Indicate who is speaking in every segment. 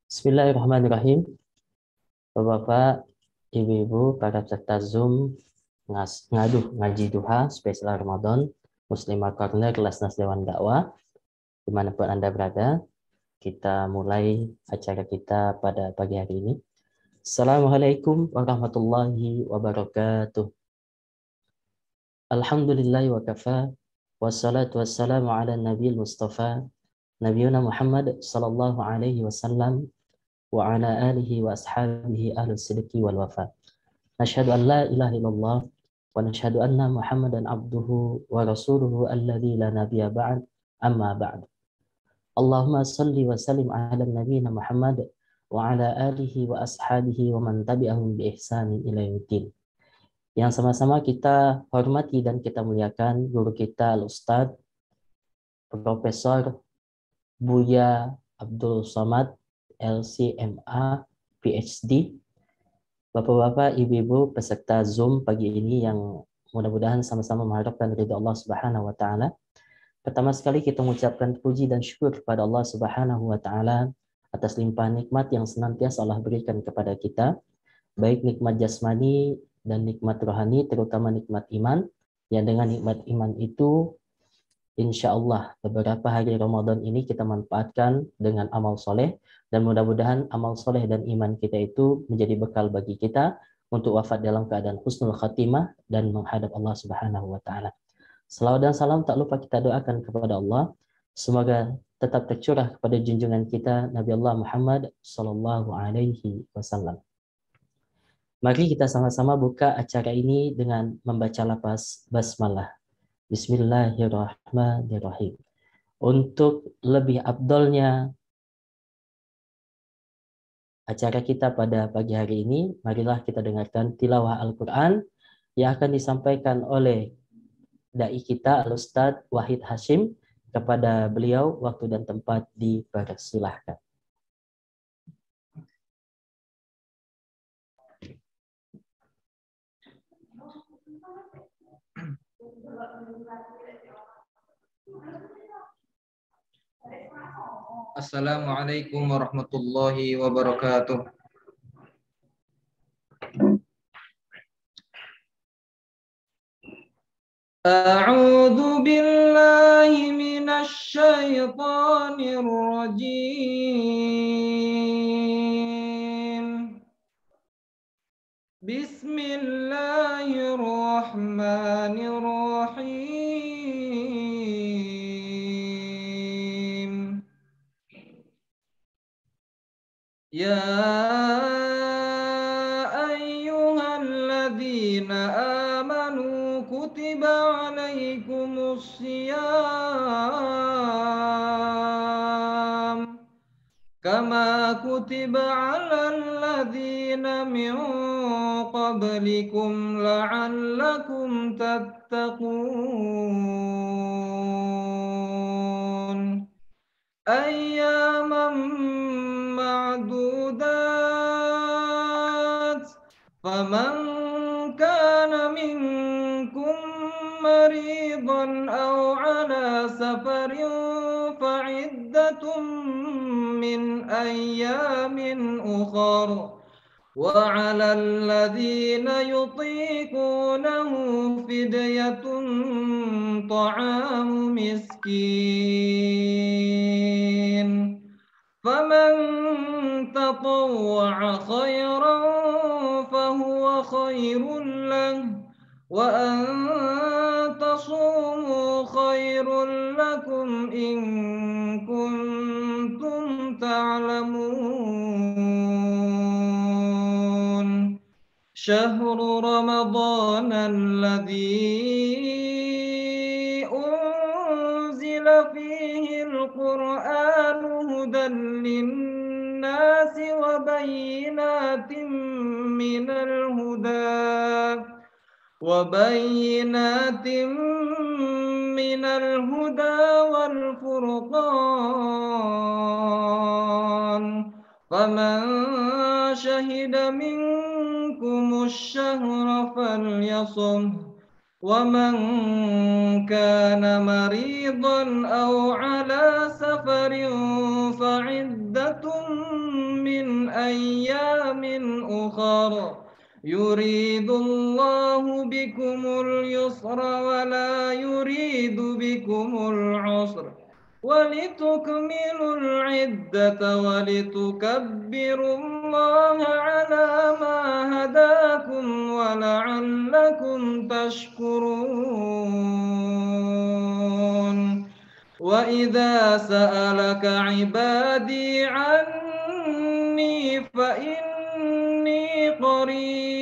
Speaker 1: Bismillahirrahmanirrahim. Bapak-bapak, ibu-ibu, para peserta Zoom ngaji duha spesial Ramadan Muslimah Corner Kelasnas Dewan Dakwah dimanapun Anda berada. Kita mulai acara kita pada pagi hari ini. Assalamualaikum warahmatullahi wabarakatuh. Alhamdulillahi wa kafa, wassalatu wassalamu ala nabiyil mustafa nabiyuna Muhammad sallallahu alaihi wasallam wa ala alihi wa ashabihi ahlus sidqi wal wafa. Nashhadu an la ilaha illallah wa nashhadu anna Muhammadan abduhu wa rasuluhu alladzi la nabiyya ba'd, amma ba'd. Allahumma salli wa sallim ala nabiyyina Muhammad wa ala alihi wa ashabihi wa man tabi'ahum bi ihsanin ila yaumiddin. Yang sama-sama kita hormati dan kita muliakan guru kita Al-Ustadz Profesor Buya Abdul Somad LCMA PhD. Bapak-bapak, ibu-ibu peserta Zoom pagi ini yang mudah-mudahan sama-sama mengharapkan ridha Allah Subhanahu wa taala. Pertama sekali kita mengucapkan puji dan syukur kepada Allah Subhanahu wa taala atas limpahan nikmat yang senantiasa Allah berikan kepada kita, baik nikmat jasmani dan nikmat rohani, terutama nikmat iman, yang dengan nikmat iman itu insya Allah beberapa hari Ramadan ini kita manfaatkan dengan amal soleh, dan mudah-mudahan amal soleh dan iman kita itu menjadi bekal bagi kita untuk wafat dalam keadaan husnul khatimah dan menghadap Allah Subhanahu wa taala. Salawat dan salam tak lupa kita doakan kepada Allah, semoga tetap tercurah kepada junjungan kita Nabi Allah Muhammad sallallahu alaihi wasallam. Mari kita sama-sama buka acara ini dengan membaca lafaz basmalah. Bismillahirrahmanirrahim. Untuk lebih afdolnya acara kita pada pagi hari ini, marilah kita dengarkan tilawah Al-Quran yang akan disampaikan oleh dai kita Al-Ustadz Wahid Hashim. Kepada beliau waktu dan tempat dipersilahkan.
Speaker 2: Assalamualaikum warahmatullahi wabarakatuh. A'udzu billahi minasy syaithanir rajim. Bismillahirrahmanirrahim. Ya ayyuhalladzina amanu kutiba alaikumus syiyam kama kutiba alal ladzina min qablikum la'allakum tattaqun. Ayyaman ma'dudat, faman kana minkum maridan aw ala safarin fa'iddatun min ayyamin ukhar. وعلى الذين يطيقونه فدية طعام مسكين فمن تطوع خيرا فهو خير له وأن تصوموا خير لكم إن كنتم تعلمون. شهر رمضان الذي أنزل فيه القرآن هدى للناس وبينات من الهدى والفرقان فمن شهد منكم الشهر فليصمه ومن كان مريضا أو على سفر فعدة من أيام أخر يريد الله بكم اليسر ولا يريد بكم العسر ولتكملوا العدة ولتكبروا الله على ما هداكم ولعلكم تشكرون وإذا سألك عبادي عني فإني قريب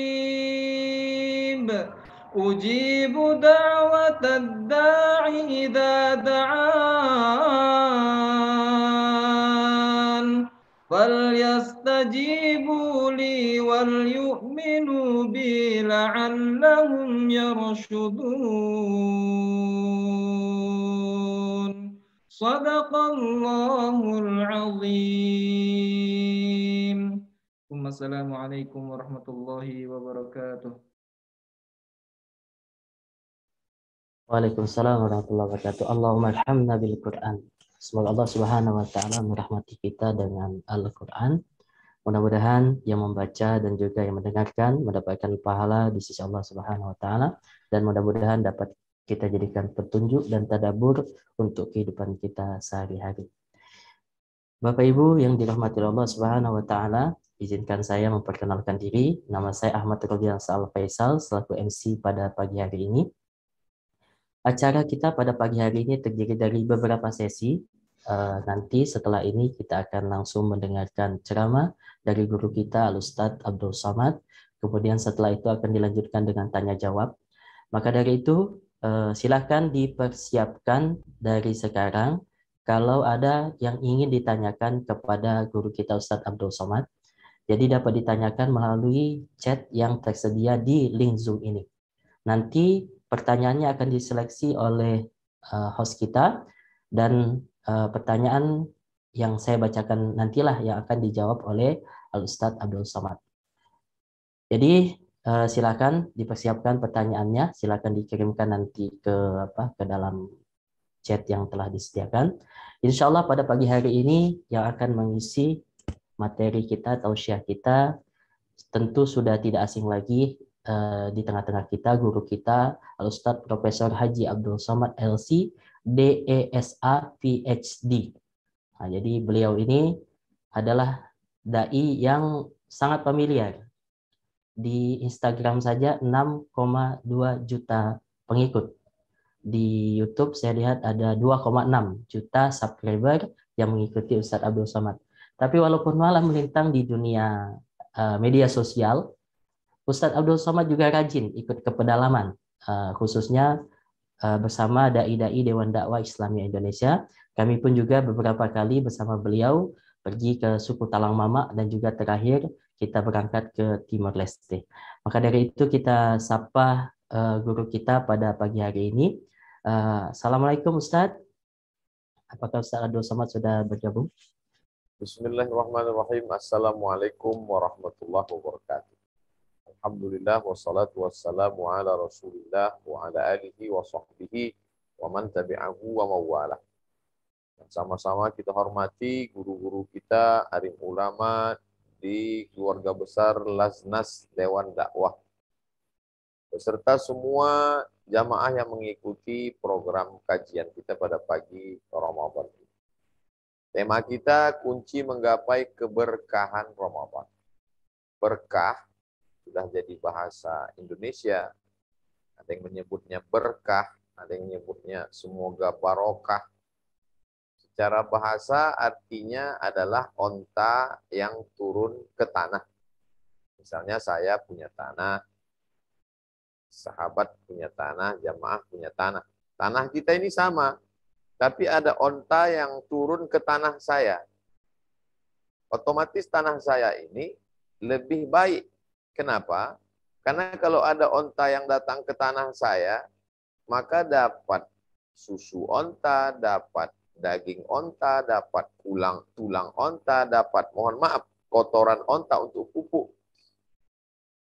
Speaker 2: أجيب دعوة الداع إذا دعان فليستجيبوا لي وليؤمنوا بي لعلهم يرشدون صدق الله العظيم السلام عليكم ورحمة الله وبركاته.
Speaker 1: Waalaikumsalam warahmatullahi wabarakatuh. Allahumma arhamna bil Qur'an. Semoga Allah Subhanahu wa taala merahmati kita dengan Al-Qur'an. Mudah-mudahan yang membaca dan juga yang mendengarkan mendapatkan pahala di sisi Allah Subhanahu wa taala, dan mudah-mudahan dapat kita jadikan petunjuk dan tadabbur untuk kehidupan kita sehari-hari. Bapak Ibu yang dirahmati Allah Subhanahu wa taala, izinkan saya memperkenalkan diri. Nama saya Ahmad Robiansa Al-Faisal selaku MC pada pagi hari ini. Acara kita pada pagi hari ini terdiri dari beberapa sesi. Nanti setelah ini kita akan langsung mendengarkan ceramah dari guru kita Al-Ustadz Abdul Somad. Kemudian setelah itu akan dilanjutkan dengan tanya jawab. Maka dari itu silakan dipersiapkan dari sekarang kalau ada yang ingin ditanyakan kepada guru kita Ustadz Abdul Somad. Jadi dapat ditanyakan melalui chat yang tersedia di link Zoom ini. Nanti pertanyaannya akan diseleksi oleh host kita, dan pertanyaan yang saya bacakan nantilah yang akan dijawab oleh Al-Ustadz Abdul Somad. Jadi silakan dipersiapkan pertanyaannya, silakan dikirimkan nanti ke dalam chat yang telah disediakan. Insya Allah pada pagi hari ini yang akan mengisi materi kita, tausiah kita, tentu sudah tidak asing lagi di tengah-tengah kita, guru kita Al-Ustadz Profesor Haji Abdul Somad LC, DESA PhD. Nah, jadi beliau ini adalah dai yang sangat familiar. Di Instagram saja 6,2 juta pengikut. Di YouTube saya lihat ada 2,6 juta subscriber yang mengikuti Ustadz Abdul Somad. Tapi walaupun malah melintang di dunia media sosial, Ustadz Abdul Somad juga rajin ikut ke pedalaman, khususnya bersama dai-dai Dewan Dakwah Islamiyah Indonesia. Kami pun juga beberapa kali bersama beliau pergi ke suku Talang Mama, dan juga terakhir kita berangkat ke Timor Leste. Maka dari itu kita sapa guru kita pada pagi hari ini. Assalamualaikum Ustadz. Apakah Ustadz Abdul Somad sudah bergabung?
Speaker 3: Bismillahirrahmanirrahim. Assalamualaikum warahmatullahi wabarakatuh. Alhamdulillah wassalatu wassalamu ala Rasulillah wa ala alihi wa sahbihi wa man tabi'ahu wa mawalah. Sama-sama kita hormati guru-guru kita, alim ulama di keluarga besar Laznas Dewan Dakwah, beserta semua jamaah yang mengikuti program kajian kita pada pagi Ramadan. Tema kita kunci menggapai keberkahan Ramadan. Berkah sudah jadi bahasa Indonesia. Ada yang menyebutnya berkah, ada yang menyebutnya semoga barokah. Secara bahasa artinya adalah onta yang turun ke tanah. Misalnya saya punya tanah, sahabat punya tanah, jamaah punya tanah. Tanah kita ini sama, tapi ada onta yang turun ke tanah saya. Otomatis tanah saya ini lebih baik. Kenapa? Karena kalau ada onta yang datang ke tanah saya, maka dapat susu onta, dapat daging onta, dapat tulang onta, dapat, mohon maaf, kotoran onta untuk pupuk.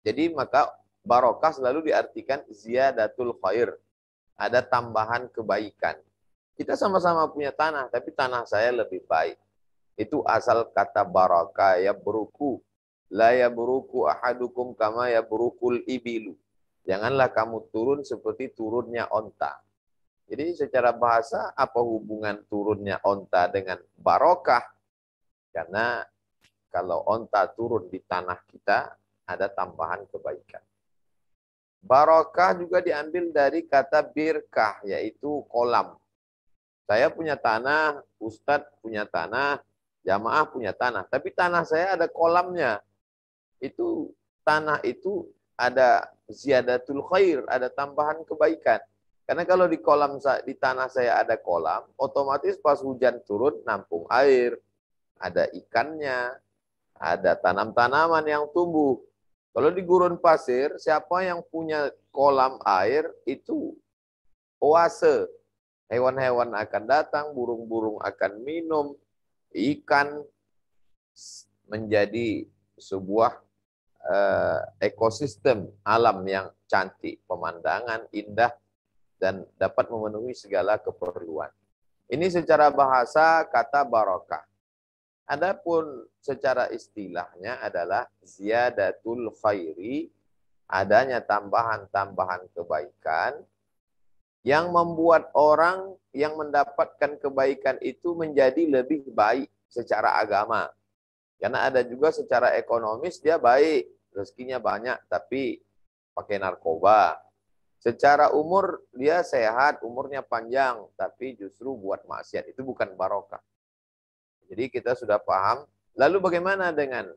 Speaker 3: Jadi maka barokah selalu diartikan ziyadatul khair. Ada tambahan kebaikan. Kita sama-sama punya tanah, tapi tanah saya lebih baik. Itu asal kata barakah, ya beruku. La ya beruku ahadukum kama ya berukul ibilu. Janganlah kamu turun seperti turunnya onta. Jadi secara bahasa, apa hubungan turunnya onta dengan barokah? Karena kalau onta turun di tanah kita, ada tambahan kebaikan. Barokah juga diambil dari kata birkah, yaitu kolam. Saya punya tanah, Ustadz punya tanah, jamaah punya tanah. Tapi tanah saya ada kolamnya. Itu tanah itu ada ziyadatul khair, ada tambahan kebaikan. Karena kalau di tanah saya ada kolam, otomatis pas hujan turun nampung air, ada ikannya, ada tanam-tanaman yang tumbuh. Kalau di gurun pasir, siapa yang punya kolam air itu oase. Hewan-hewan akan datang, burung-burung akan minum, ikan menjadi sebuah ekosistem alam yang cantik, pemandangan indah, dan dapat memenuhi segala keperluan. Ini secara bahasa kata barokah. Adapun secara istilahnya adalah ziyadatul khairi, adanya tambahan-tambahan kebaikan yang membuat orang yang mendapatkan kebaikan itu menjadi lebih baik secara agama. Karena ada juga secara ekonomis dia baik, rezekinya banyak, tapi pakai narkoba. Secara umur dia sehat, umurnya panjang, tapi justru buat maksiat. Itu bukan barokah. Jadi kita sudah paham. Lalu bagaimana dengan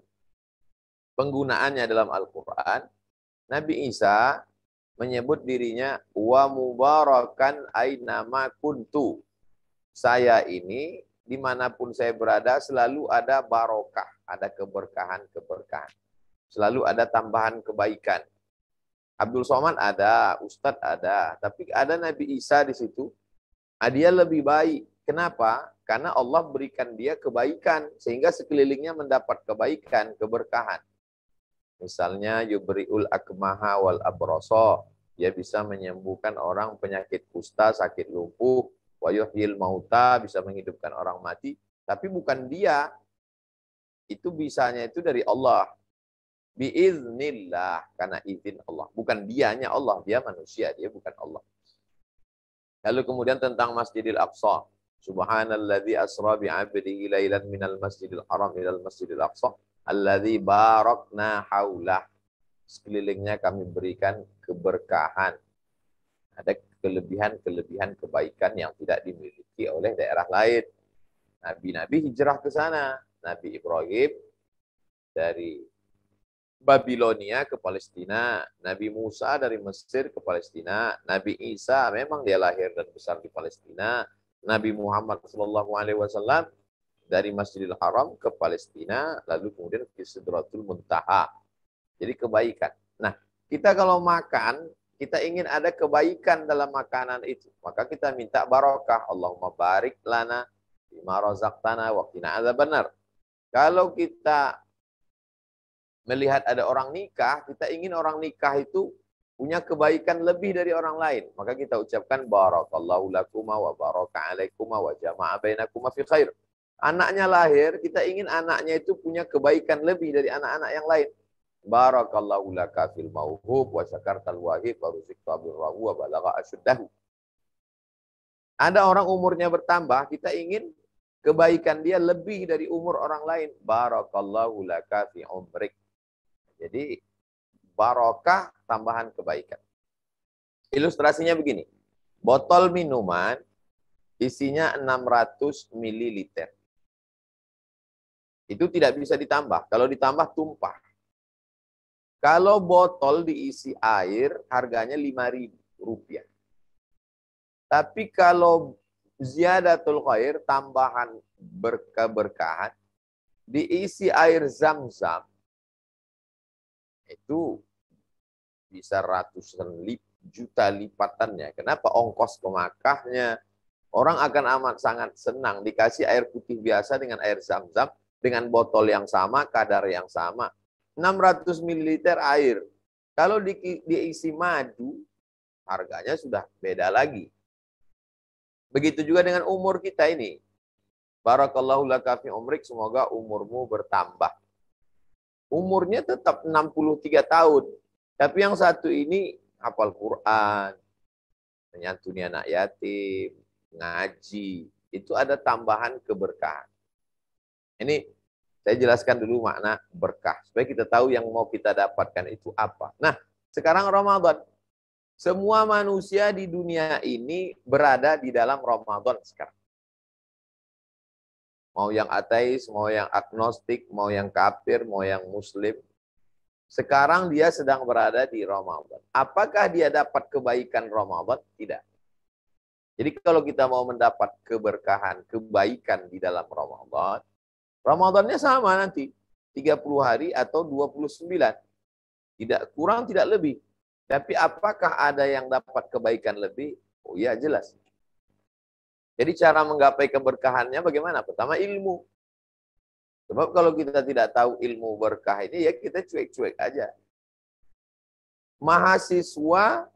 Speaker 3: penggunaannya dalam Al-Quran? Nabi Isa menyebut dirinya wa mubarakan ainama kuntu. Saya ini dimanapun saya berada selalu ada barokah, ada keberkahan-keberkahan. Selalu ada tambahan kebaikan. Abdul Somad ada, Ustadz ada, tapi ada Nabi Isa di situ. Dia lebih baik. Kenapa? Karena Allah berikan dia kebaikan, sehingga sekelilingnya mendapat kebaikan, keberkahan. Misalnya yubri'ul akmaha wal abroso, dia bisa menyembuhkan orang penyakit kusta, sakit lumpuh, wa yuhyil mauta, bisa menghidupkan orang mati, tapi bukan dia. Itu bisanya itu dari Allah. Biiznillah, karena izin Allah. Bukan dianya Allah, dia manusia, dia bukan Allah. Lalu kemudian tentang Masjidil Aqsa. Subhanalladzi asra bi'abdihi lailan minal masjidil haram ilal masjidil aqsa alladzi barakna haulah. Sekelilingnya kami berikan keberkahan. Ada kelebihan-kelebihan kebaikan yang tidak dimiliki oleh daerah lain. Nabi-nabi hijrah ke sana. Nabi Ibrahim dari Babilonia ke Palestina, Nabi Musa dari Mesir ke Palestina, Nabi Isa memang dia lahir dan besar di Palestina, Nabi Muhammad SAW dari Masjidil Haram ke Palestina, lalu kemudian ke Sidratul Muntaha. Jadi kebaikan. Nah, kita kalau makan, kita ingin ada kebaikan dalam makanan itu, maka kita minta barokah. Allahumma barik lana bima razaqtana wa qina adzabannar. Kalau kita melihat ada orang nikah, kita ingin orang nikah itu punya kebaikan lebih dari orang lain. Maka kita ucapkan barakallahu lakuma wa baraka alaikuma wa jama'a bainakuma fi khair. Anaknya lahir, kita ingin anaknya itu punya kebaikan lebih dari anak-anak yang lain. Barakallahu laka fil mauhub wa syakartal wahib wa ruziqta birrahu wa balagha asyuddahu. Ada orang umurnya bertambah, kita ingin kebaikan dia lebih dari umur orang lain. Barakallahu laka fi umrik. Jadi barokah tambahan kebaikan. Ilustrasinya begini. Botol minuman isinya 600 ml. Itu tidak bisa ditambah. Kalau ditambah tumpah. Kalau botol diisi air harganya Rp5.000. Tapi kalau ziyadatul khair, tambahan berkeberkahan, diisi air zam-zam, itu bisa ratusan juta lipatannya. Kenapa? Ongkos ke Makkahnya. Orang akan amat sangat senang dikasih air putih biasa dengan air zam-zam, dengan botol yang sama, kadar yang sama. 600 ml air. Kalau diisi madu, harganya sudah beda lagi. Begitu juga dengan umur kita ini. Barakallahu laka fi umrik, semoga umurmu bertambah. Umurnya tetap 63 tahun. Tapi yang satu ini hafal Quran, menyantuni anak yatim, ngaji. Itu ada tambahan keberkahan. Ini saya jelaskan dulu makna berkah. Supaya kita tahu yang mau kita dapatkan itu apa. Nah, sekarang Ramadan. Semua manusia di dunia ini berada di dalam Ramadan sekarang. Mau yang ateis, mau yang agnostik, mau yang kafir, mau yang muslim. Sekarang dia sedang berada di Ramadan. Apakah dia dapat kebaikan Ramadan? Tidak. Jadi kalau kita mau mendapat keberkahan, kebaikan di dalam Ramadan, Ramadannya sama nanti. 30 hari atau 29. Tidak kurang, tidak lebih. Tapi apakah ada yang dapat kebaikan lebih? Oh ya, jelas. Jadi cara menggapai keberkahannya bagaimana? Pertama ilmu. Sebab kalau kita tidak tahu ilmu berkah ini, ya kita cuek-cuek aja. Mahasiswa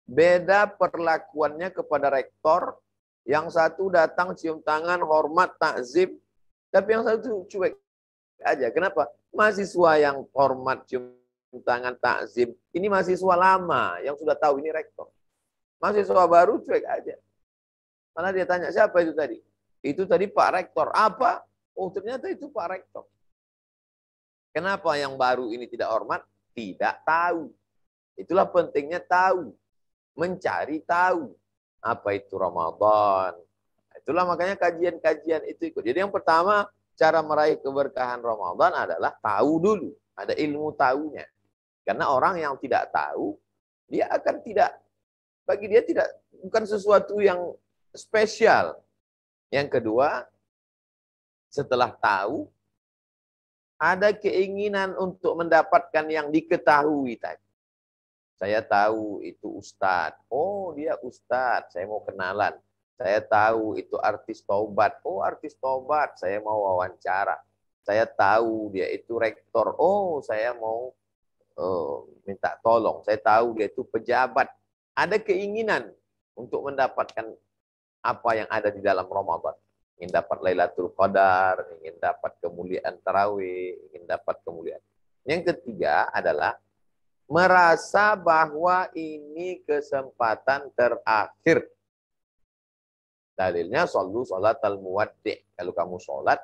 Speaker 3: beda perlakuannya kepada rektor. Yang satu datang cium tangan, hormat, takzim. Tapi yang satu cuek aja. Kenapa? Mahasiswa yang hormat, cium tangan, takzim. Ini mahasiswa lama yang sudah tahu ini rektor. Mahasiswa baru cuek aja. Malah dia tanya, siapa itu tadi? Itu tadi Pak Rektor. Apa? Oh, ternyata itu Pak Rektor. Kenapa yang baru ini tidak hormat? Tidak tahu. Itulah pentingnya tahu. Mencari tahu. Apa itu Ramadan? Itulah makanya kajian-kajian itu ikut. Jadi yang pertama, cara meraih keberkahan Ramadan adalah tahu dulu. Ada ilmu tahunya. Karena orang yang tidak tahu, dia akan tidak, bagi dia tidak, bukan sesuatu yang spesial. Yang kedua, setelah tahu, ada keinginan untuk mendapatkan yang diketahui tadi. Saya tahu itu ustadz. Oh, dia ustadz. Saya mau kenalan. Saya tahu itu artis taubat. Oh, artis taubat. Saya mau wawancara. Saya tahu dia itu rektor. Oh, saya mau minta tolong. Saya tahu dia itu pejabat. Ada keinginan untuk mendapatkan apa yang ada di dalam Ramadan. Ingin dapat Lailatul Qadar, ingin dapat kemuliaan tarawih, ingin dapat kemuliaan. Yang ketiga adalah merasa bahwa ini kesempatan terakhir. Dalilnya shollu sholatal muwaddi'. Kalau kamu sholat,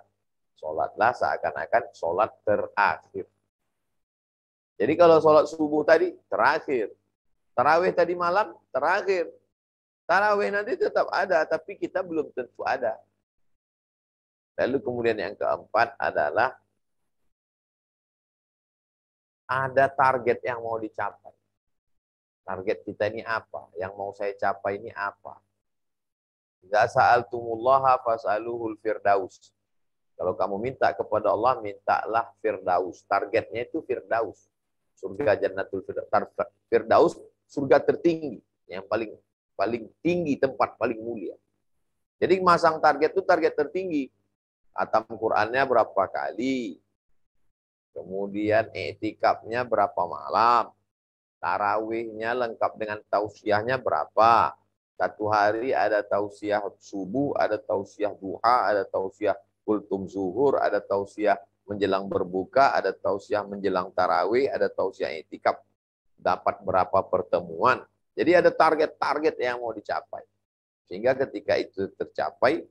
Speaker 3: sholatlah seakan-akan sholat terakhir. Jadi kalau sholat subuh tadi, terakhir. Tarawih tadi malam, terakhir. Tarawih nanti tetap ada, tapi kita belum tentu ada. Lalu kemudian yang keempat adalah ada target yang mau dicapai. Target kita ini apa? Yang mau saya capai ini apa? Idza sa'altumullaha fas'aluhul firdaus. Kalau kamu minta kepada Allah, mintalah firdaus. Targetnya itu firdaus. Surga jannatul firdaus, surga tertinggi, yang paling tinggi, tempat paling mulia. Jadi masang target itu target tertinggi. Khatam Qur'annya berapa kali? Kemudian i'tikafnya berapa malam? Tarawihnya lengkap dengan tausiahnya berapa? Satu hari ada tausiah subuh, ada tausiah duha, ada tausiah kultum zuhur, ada tausiah menjelang berbuka, ada tausiah menjelang tarawih, ada tausiah i'tikaf. Dapat berapa pertemuan? Jadi ada target-target yang mau dicapai. Sehingga ketika itu tercapai,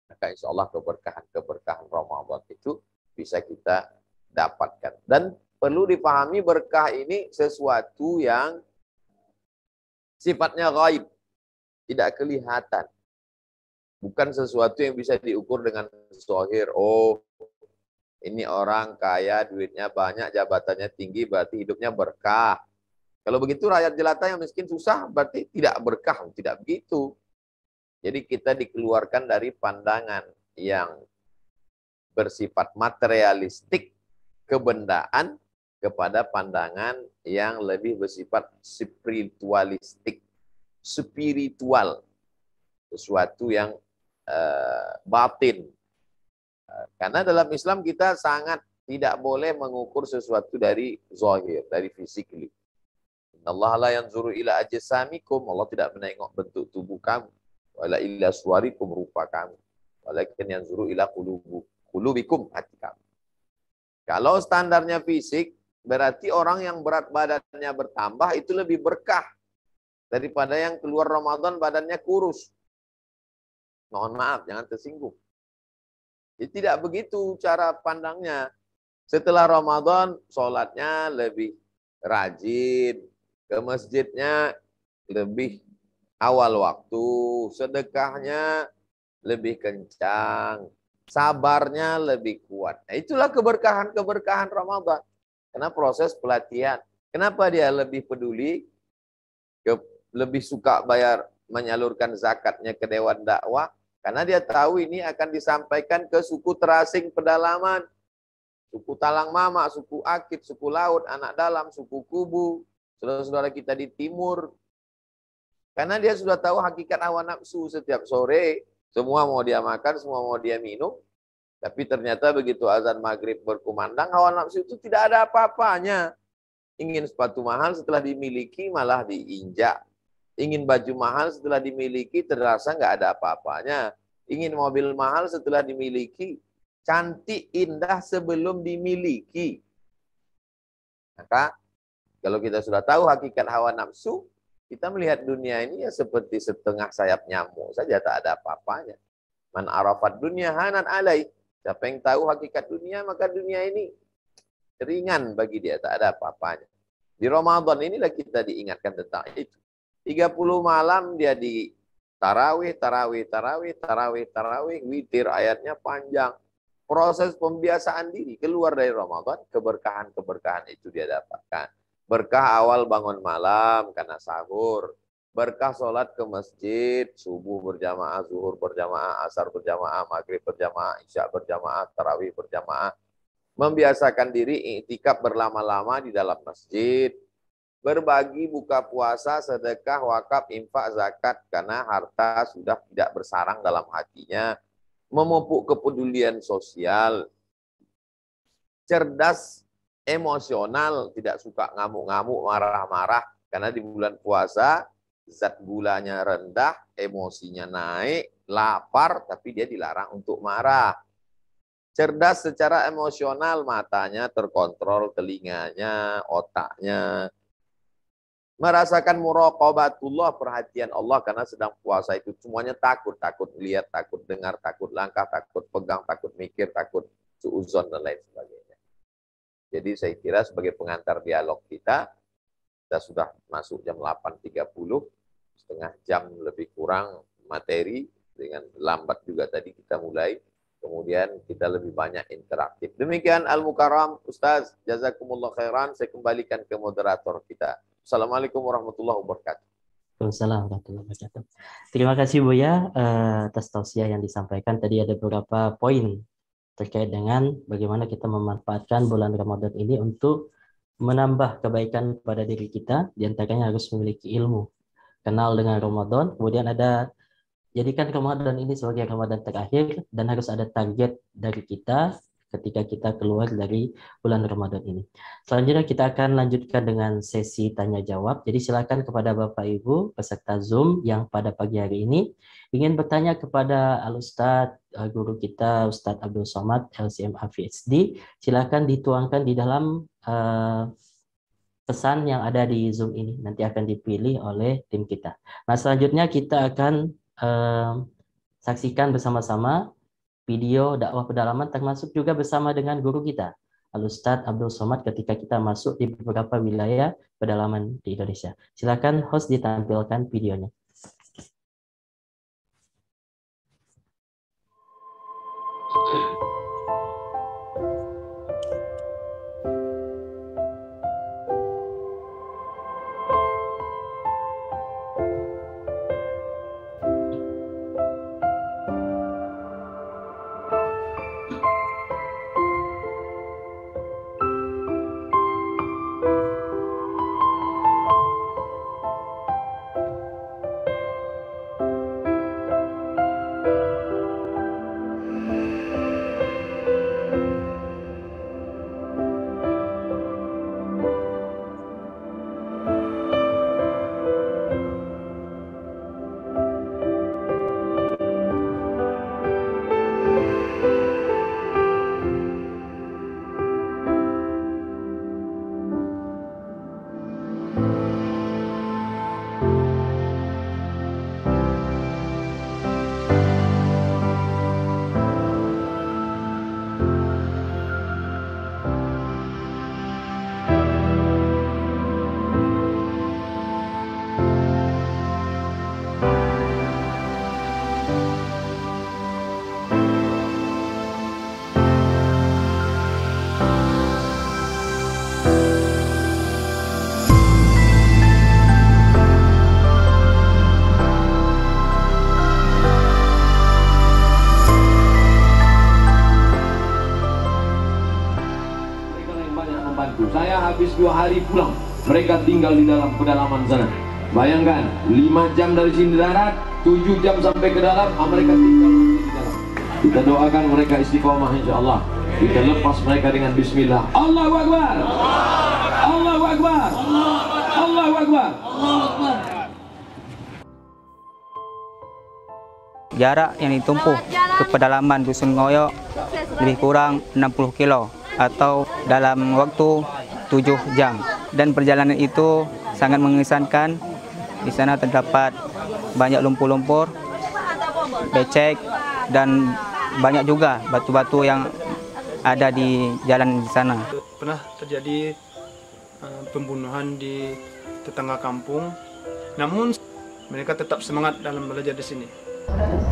Speaker 3: maka insya Allah keberkahan Ramadan itu bisa kita dapatkan. Dan perlu dipahami berkah ini sesuatu yang sifatnya gaib, tidak kelihatan. Bukan sesuatu yang bisa diukur dengan zahir. Oh, ini orang kaya, duitnya banyak, jabatannya tinggi, berarti hidupnya berkah. Kalau begitu rakyat jelata yang miskin susah, berarti tidak berkah. Tidak begitu. Jadi kita dikeluarkan dari pandangan yang bersifat materialistik, kebendaan, kepada pandangan yang lebih bersifat spiritualistik, spiritual, sesuatu yang batin. Karena dalam Islam kita sangat Tidak boleh mengukur sesuatu dari zahir, dari physically. Allah la yanzuru ila ajsamikum. Allah tidak menengok bentuk tubuh kamu. Wala ila suwarikum, rupa kamu. Walakin yanzuru ila qulubikum, hati kamu. Kalau standarnya fisik, berarti orang yang berat badannya bertambah itu lebih berkah daripada yang keluar Ramadan badannya kurus. Mohon maaf, jangan tersinggung. Jadi tidak begitu cara pandangnya. Setelah Ramadan, sholatnya lebih rajin, ke masjidnya lebih awal waktu, sedekahnya lebih kencang, sabarnya lebih kuat. Nah, itulah keberkahan-keberkahan Ramadan. Karena proses pelatihan. Kenapa dia lebih peduli, lebih suka bayar, menyalurkan zakatnya ke Dewan Dakwah? Karena dia tahu ini akan disampaikan ke suku terasing pedalaman. Suku Talang Mama, suku Akit, suku Laut, anak dalam, suku Kubu, saudara-saudara kita di timur. Karena dia sudah tahu hakikat hawa nafsu. Setiap sore, semua mau dia makan, semua mau dia minum. Tapi ternyata begitu azan maghrib berkumandang, hawa nafsu itu tidak ada apa-apanya. Ingin sepatu mahal setelah dimiliki malah diinjak. Ingin baju mahal setelah dimiliki terasa nggak ada apa-apanya. Ingin mobil mahal setelah dimiliki, cantik, indah sebelum dimiliki. Maka kalau kita sudah tahu hakikat hawa nafsu, kita melihat dunia ini ya seperti setengah sayap nyamuk saja, tak ada apa-apanya. Man arafat dunia hanan alai. Siapa yang tahu hakikat dunia, maka dunia ini ringan bagi dia, tak ada apa-apanya. Di Ramadan inilah kita diingatkan tentang itu. 30 malam dia di tarawih, witir, ayatnya panjang. Proses pembiasaan diri, keluar dari Ramadan, keberkahan-keberkahan itu dia dapatkan. Berkah awal bangun malam karena sahur. Berkah sholat ke masjid, subuh berjamaah, zuhur berjamaah, asar berjamaah, maghrib berjamaah, isya berjamaah, tarawih berjamaah. Membiasakan diri iktikaf berlama-lama di dalam masjid. Berbagi, buka puasa, sedekah, wakaf, infak, zakat. Karena harta sudah tidak bersarang dalam hatinya. Memupuk kepedulian sosial, cerdas emosional, tidak suka ngamuk-ngamuk, marah-marah, karena di bulan puasa zat gulanya rendah, emosinya naik, lapar, tapi dia dilarang untuk marah. Cerdas secara emosional, matanya terkontrol, telinganya, otaknya. Merasakan muraqabatullah, perhatian Allah, karena sedang puasa itu semuanya takut. Takut lihat, takut dengar, takut langkah, takut pegang, takut mikir, takut suuzon, dan lain sebagainya. Jadi saya kira sebagai pengantar dialog kita sudah masuk jam 8.30, setengah jam lebih kurang materi, dengan lambat juga tadi kita mulai. Kemudian kita lebih banyak interaktif. Demikian Al-Mukarram, Ustaz, jazakumullah khairan. Saya kembalikan ke moderator kita. Assalamualaikum warahmatullahi wabarakatuh.
Speaker 1: Waalaikumsalam warahmatullahi wabarakatuh. Terima kasih Buya atas tausiah yang disampaikan. Tadi ada beberapa poin terkait dengan bagaimana kita memanfaatkan bulan Ramadan ini untuk menambah kebaikan pada diri kita. Di antaranya harus memiliki ilmu, kenal dengan Ramadan. Kemudian ada jadikan Ramadan ini sebagai Ramadan terakhir, dan harus ada target dari kita ketika kita keluar dari bulan Ramadan ini. Selanjutnya kita akan lanjutkan dengan sesi tanya jawab. Jadi silakan kepada Bapak Ibu peserta Zoom yang pada pagi hari ini ingin bertanya kepada Al-Ustadz, guru kita Ustadz Abdul Somad LCMA PhD, silakan dituangkan di dalam pesan yang ada di Zoom ini. Nanti akan dipilih oleh tim kita. Nah, selanjutnya kita akan saksikan bersama-sama video dakwah pedalaman, termasuk juga bersama dengan guru kita Al-Ustadz Abdul Somad ketika kita masuk di beberapa wilayah pedalaman di Indonesia. Silakan host ditampilkan videonya.
Speaker 4: membantu. Saya habis 2 hari pulang, mereka tinggal di dalam pedalaman sana. Bayangkan, 5 jam dari sini darat, 7 jam sampai ke dalam, mereka tinggal di dalam. Kita doakan mereka istiqomah insya Allah. Kita lepas mereka dengan bismillah. Allahu Akbar. Allahu Akbar. Allahu Akbar.
Speaker 5: Jarak yang ditempuh ke pedalaman Dusun Ngoyo lebih kurang 60 kilo atau dalam waktu 7 jam. Dan perjalanan itu sangat mengesankan. Di sana terdapat banyak lumpur-lumpur, becek, dan banyak juga batu-batu yang ada di jalan di sana.
Speaker 6: Pernah terjadi pembunuhan di tetangga kampung, namun mereka tetap semangat dalam belajar di sini.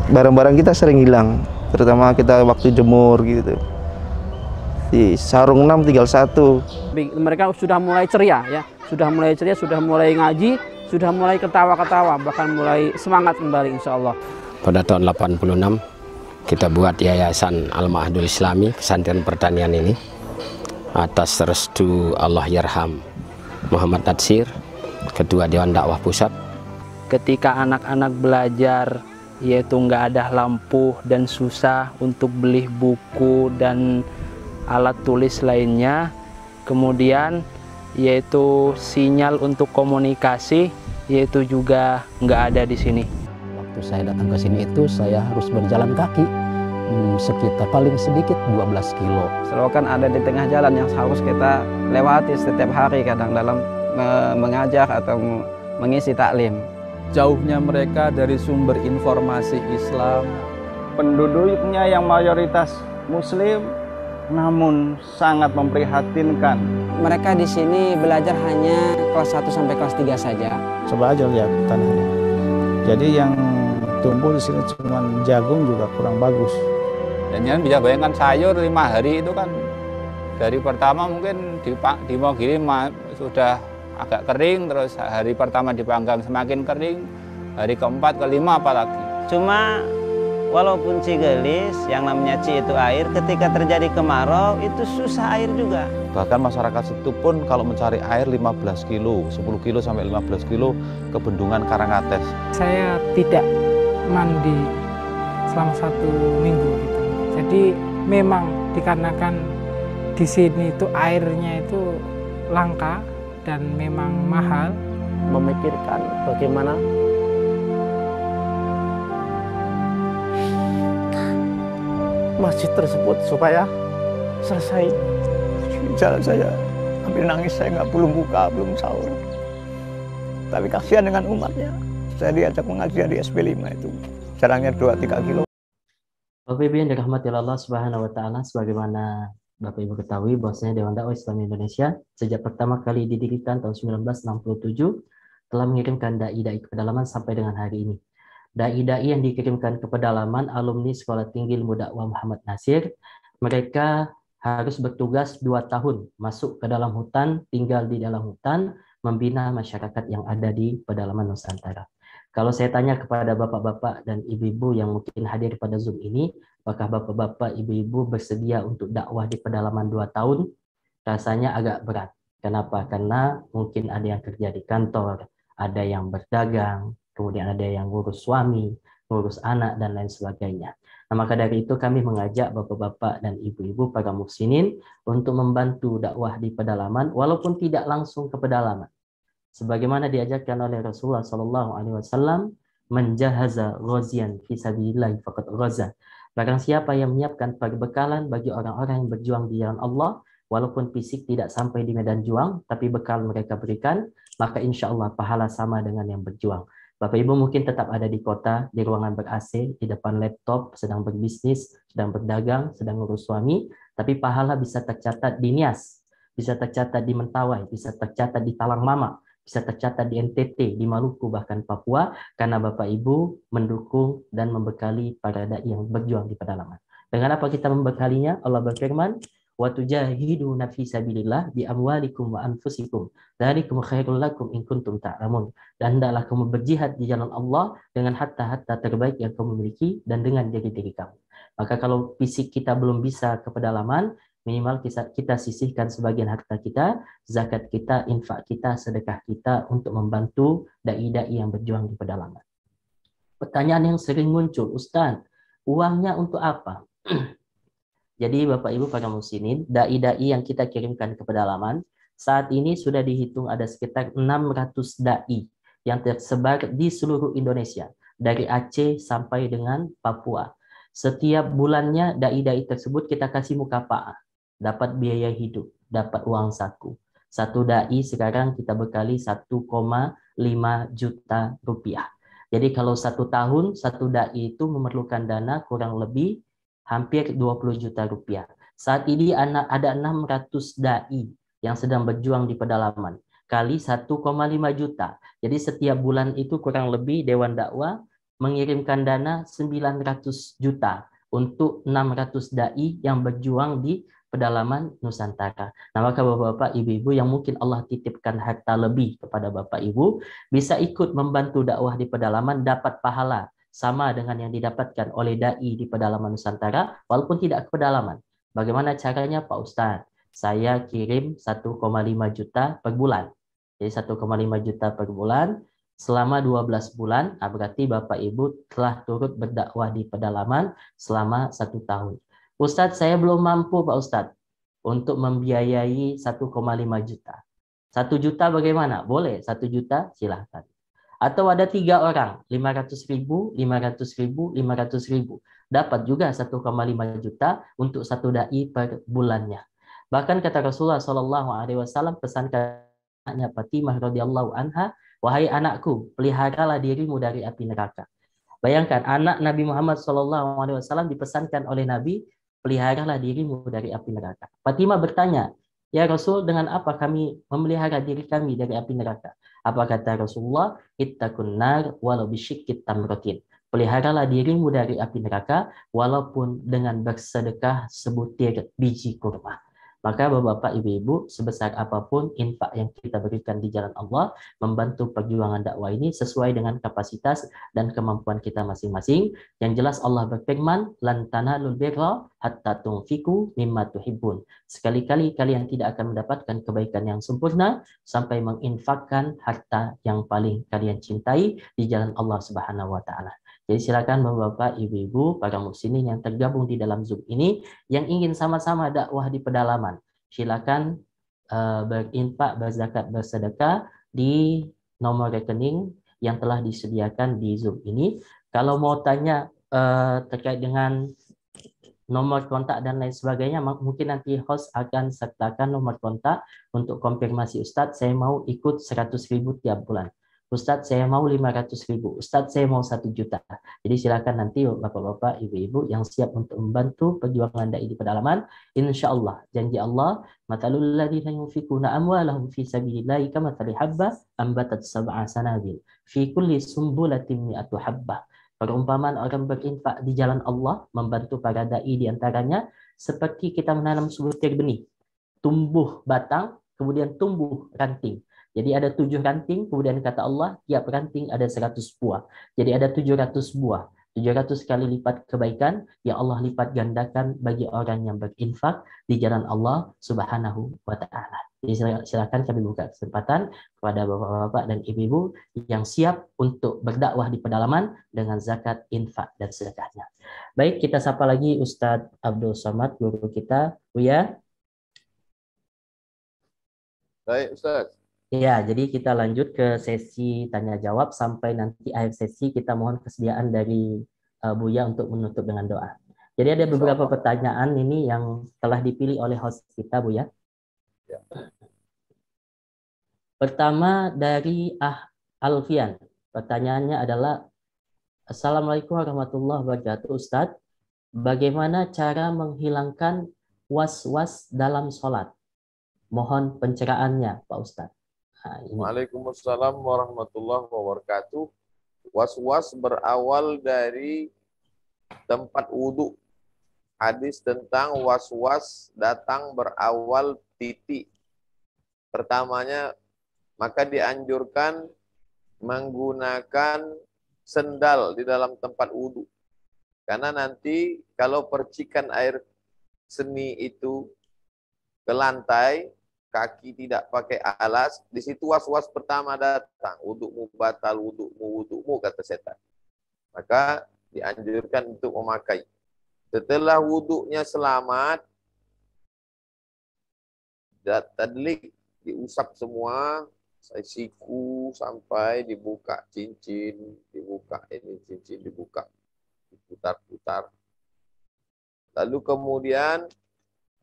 Speaker 7: Barang-barang kita sering hilang, terutama kita waktu jemur gitu. Di sarung 6 tinggal 1.
Speaker 8: Mereka sudah mulai ceria ya, sudah mulai ngaji, sudah mulai ketawa-ketawa, bahkan mulai semangat kembali insya Allah.
Speaker 9: Pada tahun 86 kita buat Yayasan Al-Ma'hadul Islami, Kesantri Pertanian ini, atas restu Allah Yarham Muhammad Natsir, Ketua Dewan Dakwah Pusat.
Speaker 8: Ketika anak-anak belajar, yaitu nggak ada lampu dan susah untuk beli buku dan alat tulis lainnya, kemudian yaitu sinyal untuk komunikasi yaitu juga nggak ada di sini.
Speaker 10: Waktu saya datang ke sini itu saya harus berjalan kaki sekitar paling sedikit 12 kilo.
Speaker 8: Selokan ada di tengah jalan yang harus kita lewati setiap hari kadang dalam mengajar atau mengisi taklim.
Speaker 11: Jauhnya mereka dari sumber informasi Islam.
Speaker 12: Penduduknya yang mayoritas Muslim, namun sangat memprihatinkan.
Speaker 13: Mereka di sini belajar hanya kelas 1 sampai kelas 3 saja.
Speaker 14: Coba aja lihat tanahnya. Jadi yang tumbuh di sini cuma jagung juga kurang bagus.
Speaker 15: Dan jangan bisa bayangkan sayur 5 hari itu kan dari pertama mungkin di Mogiri sudah agak kering, terus hari pertama dipanggang semakin kering, hari keempat, kelima apalagi.
Speaker 16: Cuma walaupun Cigelis yang namanya Ci itu air, ketika terjadi kemarau itu susah air juga.
Speaker 17: Bahkan masyarakat situ pun kalau mencari air 15 kilo, 10 kilo sampai 15 kilo ke bendungan Karangates.
Speaker 18: Saya tidak mandi selama 1 minggu gitu. Jadi memang dikarenakan di sini itu airnya itu langka dan memang mahal.
Speaker 19: Memikirkan bagaimana masjid tersebut supaya selesai.
Speaker 12: Jalan saya hampir nangis, saya belum buka, belum sahur. Tapi kasihan dengan umatnya. Saya diajak pengajian di SP5 itu, jaraknya 2-3 kilo.
Speaker 1: Bapak Ibu yang dirahmati Allah Subhanahu wa taala, sebagaimana Bapak Ibu ketahui bahwasanya Dewan Dakwah Islam Indonesia sejak pertama kali didirikan tahun 1967 telah mengirimkan dai-dai ke pedalaman sampai dengan hari ini. Dai-dai yang dikirimkan ke pedalaman alumni Sekolah Tinggi Ilmu Dakwah Muhammad Natsir, mereka harus bertugas 2 tahun masuk ke dalam hutan, tinggal di dalam hutan, membina masyarakat yang ada di pedalaman Nusantara. Kalau saya tanya kepada bapak-bapak dan ibu-ibu yang mungkin hadir pada Zoom ini, apakah bapak-bapak, ibu-ibu bersedia untuk dakwah di pedalaman 2 tahun? Rasanya agak berat. Kenapa? Karena mungkin ada yang kerja di kantor, ada yang berdagang, kemudian ada yang ngurus suami, ngurus anak, dan lain sebagainya. Nah, maka dari itu kami mengajak bapak-bapak dan ibu-ibu para muhsinin untuk membantu dakwah di pedalaman, walaupun tidak langsung ke pedalaman. Sebagaimana diajarkan oleh Rasulullah SAW, menjahaza ghazian fi sabilillah faqad ghaza. Barang siapa yang menyiapkan perbekalan bagi orang-orang yang berjuang di jalan Allah, walaupun fisik tidak sampai di medan juang, tapi bekal mereka berikan, maka insya Allah pahala sama dengan yang berjuang. Bapak Ibu mungkin tetap ada di kota, di ruangan ber-AC, di depan laptop, sedang berbisnis, sedang berdagang, sedang ngurus suami, tapi pahala bisa tercatat di Nias, bisa tercatat di Mentawai, bisa tercatat di Talang Mama, bisa tercatat di NTT, di Maluku, bahkan Papua, karena Bapak Ibu mendukung dan membekali para dai yang berjuang di pedalaman. Dengan apa kita membekalinya? Allah berfirman, وَتُجَاهِدُونَ فِي سَبِيلِ اللَّهِ بِأَمْوَالِكُمْ وَأَنْفُسِكُمْ ذَلِكُمْ خَيْرٌ لَكُمْ إِنْ كُنْتُمْ تَعْلَمُونَ. Dan hendaklah kamu berjihad di jalan Allah dengan harta-harta terbaik yang kamu miliki dan dengan diri-diri kamu. Maka kalau fisik kita belum bisa ke pedalaman, minimal kita sisihkan sebagian harta kita, zakat kita, infak kita, sedekah kita untuk membantu dai-dai yang berjuang di pedalaman. Pertanyaan yang sering muncul, Ustaz, uangnya untuk apa? Jadi Bapak Ibu para muslimin, dai-dai yang kita kirimkan ke pedalaman, saat ini sudah dihitung ada sekitar 600 dai yang tersebar di seluruh Indonesia, dari Aceh sampai dengan Papua. Setiap bulannya dai-dai tersebut kita kasih mukafa'ah, dapat biaya hidup, dapat uang saku. Satu dai sekarang kita bekali 1,5 juta rupiah. Jadi kalau 1 tahun, satu dai itu memerlukan dana kurang lebih hampir 20 juta rupiah. Saat ini ada 600 dai yang sedang berjuang di pedalaman, kali 1,5 juta. Jadi setiap bulan itu kurang lebih Dewan Dakwah mengirimkan dana 900 juta untuk 600 dai yang berjuang di pedalaman Nusantara. Nah, maka Bapak-bapak, Ibu-ibu yang mungkin Allah titipkan harta lebih kepada Bapak Ibu, bisa ikut membantu dakwah di pedalaman, dapat pahala sama dengan yang didapatkan oleh dai di pedalaman Nusantara, walaupun tidak ke pedalaman. Bagaimana caranya Pak Ustadz? Saya kirim 1,5 juta per bulan. Jadi 1,5 juta per bulan selama 12 bulan, berarti Bapak Ibu telah turut berdakwah di pedalaman selama 1 tahun. Ustadz, saya belum mampu Pak Ustadz untuk membiayai 1,5 juta. 1 juta bagaimana? Boleh, 1 juta silahkan. Atau ada 3 orang, 500.000, 500.000, 500.000. Dapat juga 1,5 juta untuk 1 dai per bulannya. Bahkan kata Rasulullah SAW pesankan anaknya Fatimah radhiyallahu anha, wahai anakku, peliharalah dirimu dari api neraka. Bayangkan anak Nabi Muhammad SAW dipesankan oleh Nabi, peliharalah dirimu dari api neraka. Fatimah bertanya, ya Rasul, dengan apa kami memelihara diri kami dari api neraka? Apa kata Rasulullah? Ittaqun nar walau bisyikki tamratin. Peliharalah dirimu dari api neraka walaupun dengan bersedekah sebutir biji kurma. Maka Bapak, Ibu-ibu, sebesar apapun infak yang kita berikan di jalan Allah, membantu perjuangan dakwah ini sesuai dengan kapasitas dan kemampuan kita masing-masing. Yang jelas Allah berfirman, lan tanalul birra hatta tunfiqu mimma tuhibbun. Sekali-kali kalian tidak akan mendapatkan kebaikan yang sempurna sampai menginfakkan harta yang paling kalian cintai di jalan Allah Subhanahu wa taala. Jadi silakan Bapak, Ibu-ibu, para muslimin yang tergabung di dalam Zoom ini yang ingin sama-sama dakwah di pedalaman, silakan berinfak, berzakat, bersedekah di nomor rekening yang telah disediakan di Zoom ini. Kalau mau tanya terkait dengan nomor kontak dan lain sebagainya, mungkin nanti host akan sertakan nomor kontak untuk konfirmasi. Ustadz, saya mau ikut 100.000 tiap bulan. Ustadz, saya mau 500.000. Ustadz, saya mau 1 juta. Jadi silakan nanti Bapak-bapak, Ibu-ibu yang siap untuk membantu perjuangan dai di pedalaman. Insya Allah, janji Allah, matalul ladzina yunfikuna amwalahum fi sabilillahi kamathali habbah ambatat sab'a sanabil fi kulli sumbulatin mi'atu habbah. Perumpamaan orang berinfak di jalan Allah, membantu para dai di antaranya seperti kita menanam sebutir benih. Tumbuh batang, kemudian tumbuh ranting. Jadi ada 7 ranting, kemudian kata Allah, tiap ranting ada 100 buah. Jadi ada 700 buah. 700 kali lipat kebaikan yang Allah lipat gandakan bagi orang yang berinfak di jalan Allah Subhanahu wa taala. Jadi silakan kami buka kesempatan kepada Bapak-bapak dan Ibu-ibu yang siap untuk berdakwah di pedalaman dengan zakat, infak, dan sedekahnya. Baik, kita sapa lagi Ustadz Abdul Somad, guru kita. Buya.
Speaker 3: Baik, Ustadz.
Speaker 1: Ya, jadi kita lanjut ke sesi tanya jawab sampai nanti akhir sesi kita mohon kesediaan dari Buya untuk menutup dengan doa. Jadi ada beberapa pertanyaan ini yang telah dipilih oleh host kita, Buya.
Speaker 3: Ya.
Speaker 1: Pertama dari Alfian. Pertanyaannya adalah, Assalamualaikum warahmatullahi wabarakatuh, Ustadz. Bagaimana cara menghilangkan was-was dalam sholat? Mohon pencerahannya, Pak Ustadz.
Speaker 3: Waalaikumsalam warahmatullahi wabarakatuh. Was-was berawal dari tempat wudhu. Hadis tentang was-was datang berawal titik. Pertamanya, maka dianjurkan menggunakan sendal di dalam tempat wudhu. Karena nanti kalau percikan air seni itu ke lantai, kaki tidak pakai alas, di situ was-was pertama datang. Wudukmu batal, wudukmu, kata setan. Maka dianjurkan untuk memakai. Setelah wuduknya selamat, tadlik, diusap semua, siku sampai dibuka cincin, dibuka ini cincin, dibuka, diputar-putar. Lalu kemudian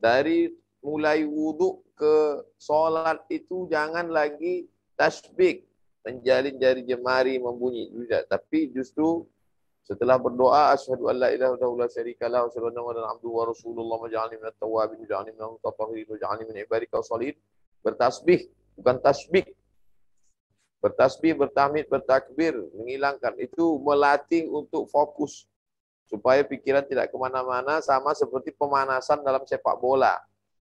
Speaker 3: dari mulai wuduk ke sholat itu jangan lagi tasbih, menjalin jari jemari membunyi, tidak. Tapi justru setelah berdoa, asyhadu an la ilaha illallah la syarika lahu wa asyhadu anna muhammadan abduhu wa rasuluhu waj'alni minat tawwabin waj'alni minal mutatahhirin waj'alni min ibadika sholihin. Bertasbih, bukan tasbih. Bertasbih, bertahmid, bertakbir, menghilangkan. Itu melatih untuk fokus. Supaya pikiran tidak kemana-mana, sama seperti pemanasan dalam sepak bola.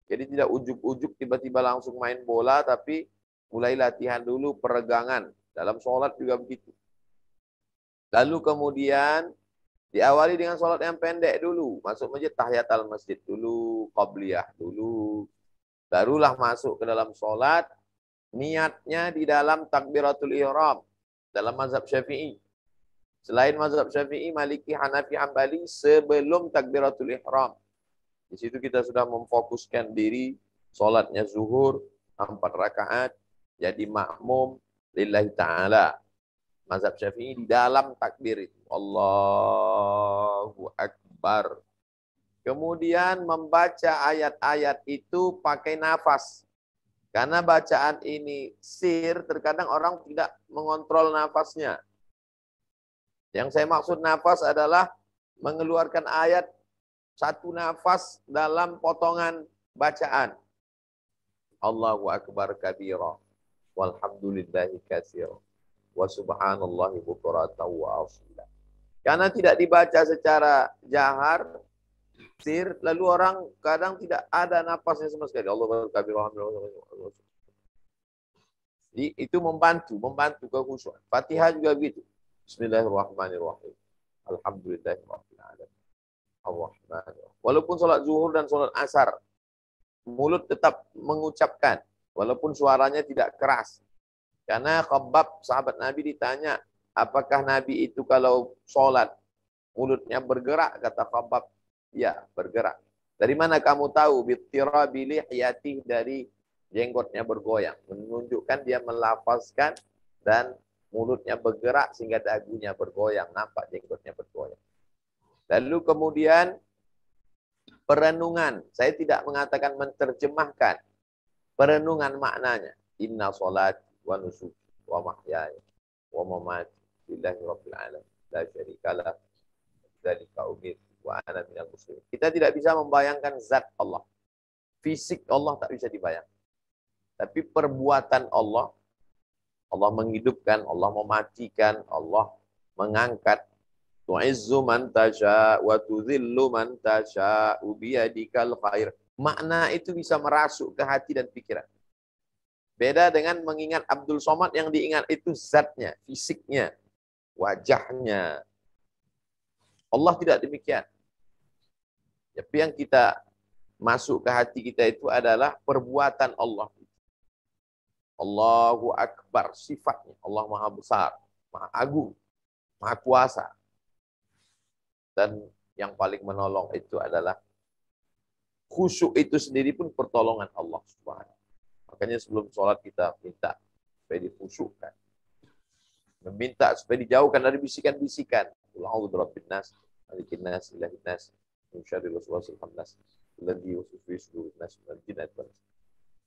Speaker 3: Jadi tidak ujuk-ujuk tiba-tiba langsung main bola, tapi mulai latihan dulu peregangan. Dalam sholat juga begitu. Lalu kemudian diawali dengan sholat yang pendek dulu. Masuk masjid, tahiyatul masjid dulu, qabliyah dulu. Barulah masuk ke dalam sholat. Niatnya di dalam takbiratul ihram. Dalam mazhab Syafi'i. Selain mazhab Syafi'i, Maliki, Hanafi, Hambali, sebelum takbiratul ihram. Di situ kita sudah memfokuskan diri, sholatnya zuhur, 4 rakaat, jadi makmum lillahi ta'ala. Mazhab Syafi'i di dalam takbir itu. Allahu Akbar. Kemudian membaca ayat-ayat itu pakai nafas. Karena bacaan ini sir, terkadang orang tidak mengontrol nafasnya. Yang saya maksud nafas adalah mengeluarkan ayat satu nafas dalam potongan bacaan. Allahu Akbar kabira, walhamdulillahi katsira, wa subhanallahi bukratan wa asila. Karena tidak dibaca secara jahar, sir, lalu orang kadang tidak ada nafasnya sama sekali. Allahu Akbar kabira, itu membantu kekhusyuan. Fatihah juga begitu. Bismillahirrahmanirrahim. Alhamdulillahirabbil alamin. Walaupun sholat zuhur dan sholat asar, mulut tetap mengucapkan, walaupun suaranya tidak keras. Karena Khabbab, sahabat Nabi, ditanya, apakah Nabi itu kalau sholat, mulutnya bergerak? Kata Khabbab, ya, bergerak. Dari mana kamu tahu? Bittirabi lihyatih, dari jenggotnya bergoyang. Menunjukkan dia melafazkan dan mulutnya bergerak sehingga dagunya bergoyang. Nampak jenggotnya bergoyang. Lalu kemudian perenungan. Saya tidak mengatakan menerjemahkan. Perenungan maknanya. Inna sholati wa nusuki wa mahyaya wa mamati lillahi rabbil alamin. La syarikalah. Dzalika umirtu wa ana minal muslimin. Kita tidak bisa membayangkan zat Allah. Fisik Allah tak bisa dibayangkan. Tapi perbuatan Allah, Allah menghidupkan, Allah mematikan, Allah mengangkat. Tu'izzu man tasha wa tudhillu man tasha biyadikal khair. Makna itu bisa merasuk ke hati dan pikiran. Beda dengan mengingat Abdul Somad, yang diingat itu zatnya, fisiknya, wajahnya. Allah tidak demikian. Tapi yang kita masuk ke hati kita itu adalah perbuatan Allah. Allahu Akbar, sifatnya. Allah Maha Besar, Maha Agung, Maha Kuasa. Dan yang paling menolong itu adalah khusyuk itu sendiri pun pertolongan Allah Subhanahu. Makanya sebelum sholat kita minta supaya dikhusyukkan. Meminta supaya dijauhkan dari bisikan-bisikan. A'udzu birabbin nas, malikin nas, ilahin nas, min syarril waswasil khannas, alladzi yuwaswisu fi sudurin nas minal jinnati wan nas.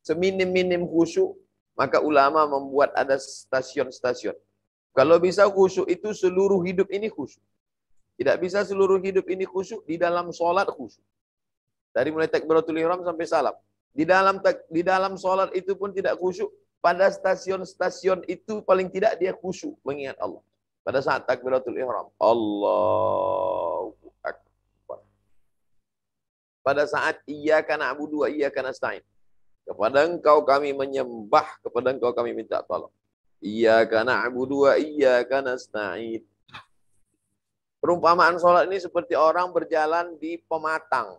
Speaker 3: Seminim-minim khusyuk, maka ulama membuat ada stasiun-stasiun. Kalau bisa khusyuk itu seluruh hidup ini khusyuk. Tidak bisa seluruh hidup ini khusyuk, di dalam sholat khusyuk. Dari mulai takbiratul ihram sampai salam. Di dalam sholat itu pun tidak khusyuk. Pada stasiun-stasiun itu paling tidak dia khusyuk mengingat Allah. Pada saat takbiratul ihram, Allahu Akbar. Pada saat iyyaka na'budu wa iyyaka nasta'in. Kepada engkau kami menyembah, kepada engkau kami minta tolong. Iyyaka na'budu wa iyyaka nasta'in. Perumpamaan sholat ini seperti orang berjalan di pematang.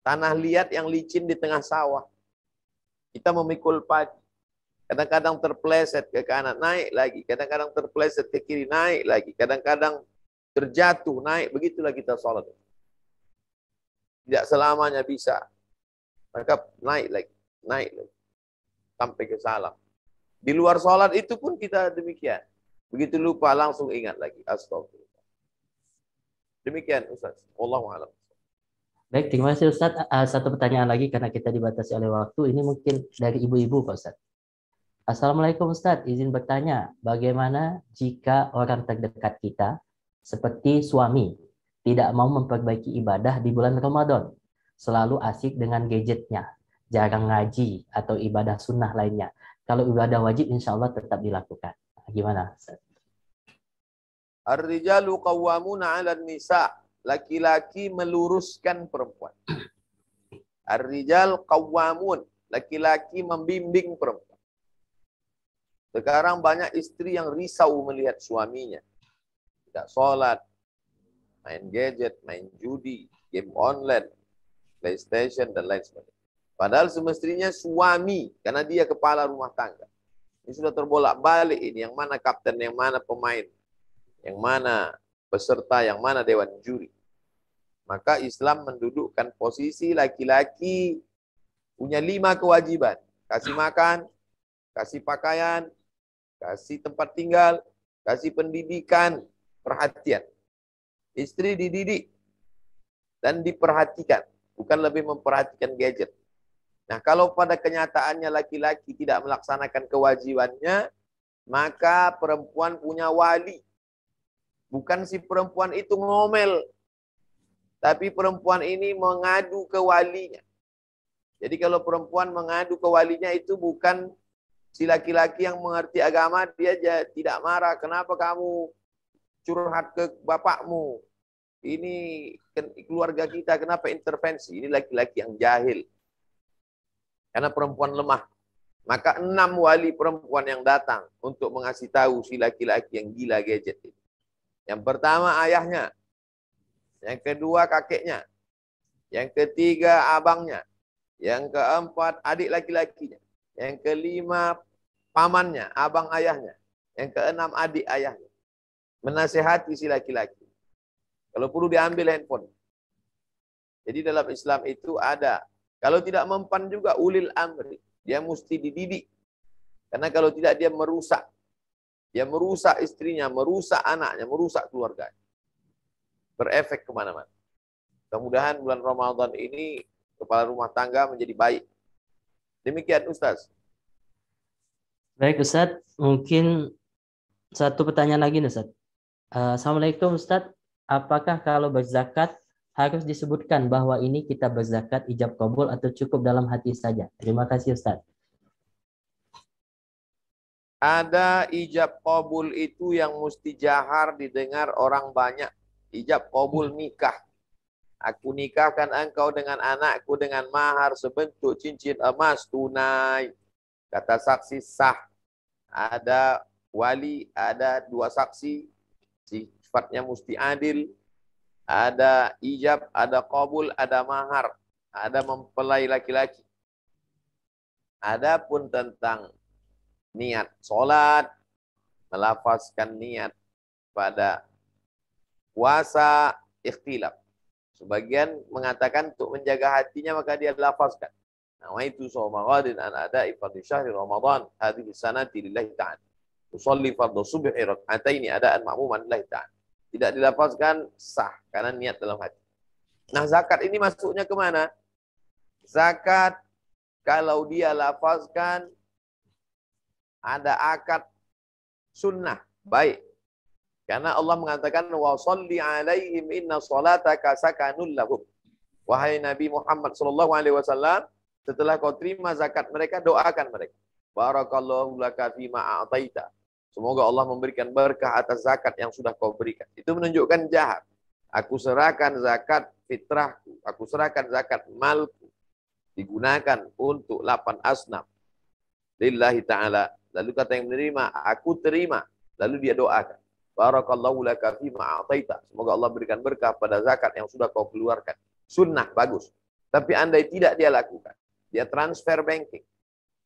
Speaker 3: Tanah liat yang licin di tengah sawah. Kita memikul padi. Kadang-kadang terpeleset ke kanan, naik lagi. Kadang-kadang terpeleset ke kiri, naik lagi. Kadang-kadang terjatuh, naik. Begitulah kita sholat. Tidak selamanya bisa. Maka naik lagi, sampai ke salam. Di luar sholat itu pun kita demikian. Begitu lupa langsung ingat lagi. Astagfirullah. Demikian Ustaz. Wallahu a'lam.
Speaker 1: Baik, terima kasih Ustaz. Satu pertanyaan lagi karena kita dibatasi oleh waktu. Ini mungkin dari ibu-ibu Pak Ustaz. Assalamualaikum Ustaz, izin bertanya, bagaimana jika orang terdekat kita, seperti suami, tidak mau memperbaiki ibadah di bulan Ramadan, selalu asik dengan gadgetnya, jarang ngaji atau ibadah sunnah lainnya. Kalau ibadah wajib insya Allah tetap dilakukan. Gimana Ustaz?
Speaker 3: Ar-rijalu qawwamuna 'alan nisa. Laki-laki meluruskan perempuan. Ar-rijal qawwamun. Laki-laki membimbing perempuan. Sekarang banyak istri yang risau melihat suaminya. Tidak sholat, main gadget, main judi, game online, PlayStation, dan lain sebagainya. Padahal semestinya suami, karena dia kepala rumah tangga. Ini sudah terbolak-balik ini, yang mana kapten, yang mana pemain, yang mana peserta, yang mana dewan juri. Maka Islam mendudukkan posisi laki-laki punya 5 kewajiban. Kasih makan, kasih pakaian, kasih tempat tinggal, kasih pendidikan, perhatian. Istri dididik dan diperhatikan, bukan lebih memperhatikan gadget. Nah, kalau pada kenyataannya laki-laki tidak melaksanakan kewajibannya, maka perempuan punya wali. Bukan si perempuan itu ngomel, tapi perempuan ini mengadu ke walinya. Jadi kalau perempuan mengadu ke walinya itu bukan si laki-laki yang mengerti agama, dia tidak marah. Kenapa kamu curhat ke bapakmu? Ini keluarga kita, kenapa intervensi? Ini laki-laki yang jahil. Karena perempuan lemah. Maka 6 wali perempuan yang datang untuk mengasih tahu si laki-laki yang gila gadget itu. Yang pertama ayahnya. Yang kedua kakeknya. Yang ketiga abangnya. Yang keempat adik laki-lakinya. Yang kelima pamannya, abang ayahnya. Yang keenam adik ayahnya. Menasihati si laki-laki. Kalau perlu diambil handphone. Jadi dalam Islam itu ada. Kalau tidak mempan juga ulil amri. Dia mesti dididik. Karena kalau tidak dia merusak. Dia merusak istrinya, merusak anaknya, merusak keluarganya. Berefek kemana-mana. Mudah-mudahan bulan Ramadan ini kepala rumah tangga menjadi baik. Demikian Ustaz.
Speaker 1: Baik Ustaz, mungkin satu pertanyaan lagi nih Ustaz. Assalamualaikum Ustaz, apakah kalau berzakat harus disebutkan bahwa ini kita berzakat ijab kabul atau cukup dalam hati saja? Terima kasih Ustaz.
Speaker 3: Ada ijab kabul itu yang mesti jahar didengar orang banyak. Ijab kabul nikah. Aku nikahkan engkau dengan anakku dengan mahar sebentuk cincin emas tunai. Kata saksi sah. Ada wali, ada 2 saksi. Sifatnya mesti adil. Ada ijab, ada kabul, ada mahar. Ada mempelai laki-laki. Adapun tentang niat sholat, melafazkan niat pada puasa, ikhtilaf. Sebagian mengatakan untuk menjaga hatinya maka dia lafazkan. Nawaitu shawma ghadin an ada'i fardhi syahri Ramadan hadhihi sanati lillahi ta'ala. Usolli fardhu subhi rak'ataini adaan ma'muman lillahi ta'ala. Tidak dilafazkan sah karena niat dalam hati. Nah, zakat ini masuknya kemana? Zakat kalau dia lafazkan ada akad sunnah baik. Karena Allah mengatakan wa sholli alaihim inna salataka sakanul lahum. Wahai Nabi Muhammad sallallahu alaihi wasallam, setelah kau terima zakat mereka, doakan mereka. Barakallahu laka fima a'taita. Semoga Allah memberikan berkah atas zakat yang sudah kau berikan. Itu menunjukkan jahar. Aku serahkan zakat fitrahku, aku serahkan zakat malku, digunakan untuk 8 asnaf lillahi ta'ala. Lalu kata yang menerima, aku terima. Lalu dia doakan. Barakallahu laka fima a'taita. Semoga Allah berikan berkah pada zakat yang sudah kau keluarkan. Sunnah, bagus. Tapi andai tidak dia lakukan. Dia transfer banking.